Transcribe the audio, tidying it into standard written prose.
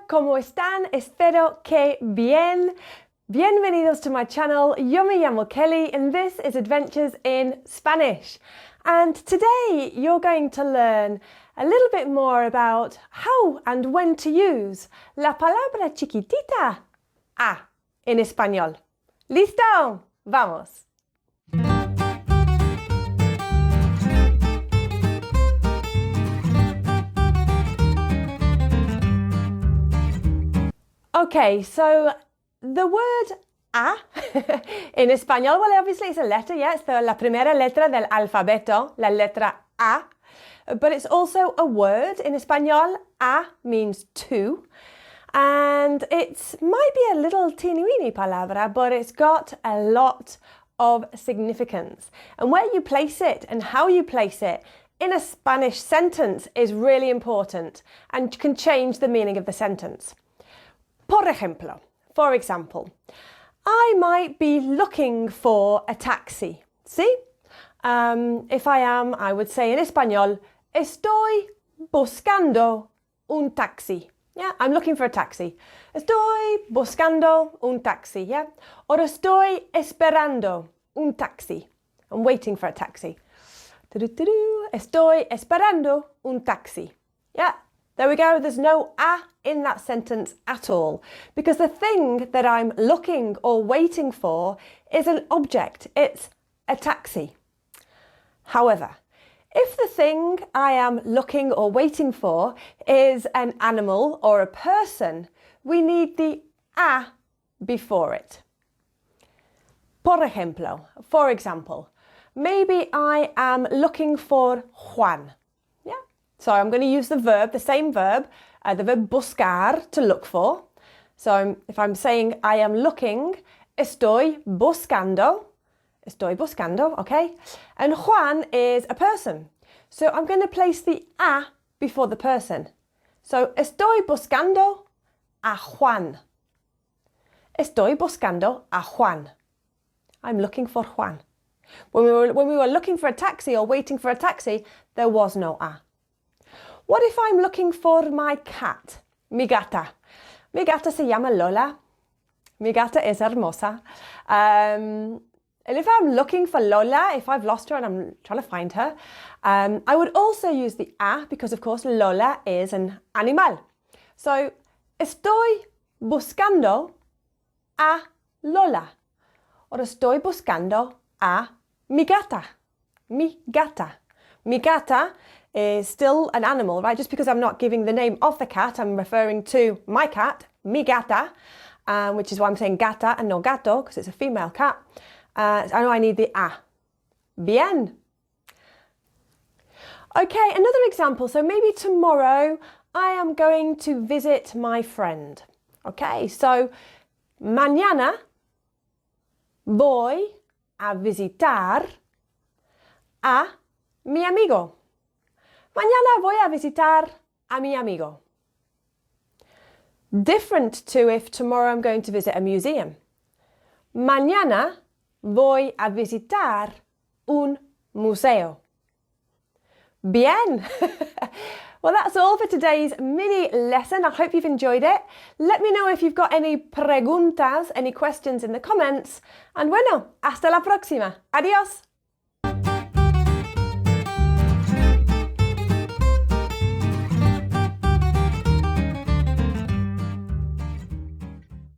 ¿cómo están? Espero que bien. Bienvenidos to my channel. Yo me llamo Kelly and this is Adventures in Spanish. And today you're going to learn a little bit more about how and when to use la palabra chiquitita a en español. ¿Listo? Vamos. Okay, so the word a in español, well, obviously it's a letter, yeah, it's la primera letra del alfabeto, la letra A, but it's also a word. In español, a means two, and it might be a little teeny-weeny palabra, but it's got a lot of significance. And where you place it and how you place it in a Spanish sentence is really important and can change the meaning of the sentence. Por ejemplo, for example, I might be looking for a taxi. See? If I am, I would say in español, estoy buscando un taxi. Yeah, I'm looking for a taxi. Estoy buscando un taxi. Yeah? Or estoy esperando un taxi. I'm waiting for a taxi. Estoy esperando un taxi. Yeah? There we go, there's no a in that sentence at all, because the thing that I'm looking or waiting for is an object, it's a taxi. However, if the thing I am looking or waiting for is an animal or a person, we need the a before it. Por ejemplo, for example, maybe I am looking for Juan. So I'm going to use the verb, the same verb, the verb buscar, to look for. So if I'm saying I am looking, estoy buscando, okay? And Juan is a person. So I'm going to place the a before the person. So estoy buscando a Juan. Estoy buscando a Juan. I'm looking for Juan. When we were looking for a taxi or waiting for a taxi, there was no a. What if I'm looking for my cat? Mi gata. Mi gata se llama Lola. Mi gata es hermosa. And if I'm looking for Lola, if I've lost her and I'm trying to find her, I would also use the a because, of course, Lola is an animal. So, estoy buscando a Lola. Or estoy buscando a mi gata. Mi gata. Mi gata is still an animal, right? Just because I'm not giving the name of the cat, I'm referring to my cat, mi gata, which is why I'm saying gata and no gato, because it's a female cat. So I know I need the a. Bien. Okay, another example. So maybe tomorrow I am going to visit my friend. Okay, so mañana voy a visitar a mi amigo. Mañana voy a visitar a mi amigo. Different to if tomorrow I'm going to visit a museum. Mañana voy a visitar un museo. Bien! Well, that's all for today's mini lesson. I hope you've enjoyed it. Let me know if you've got any preguntas, any questions in the comments. And bueno, hasta la próxima. Adiós!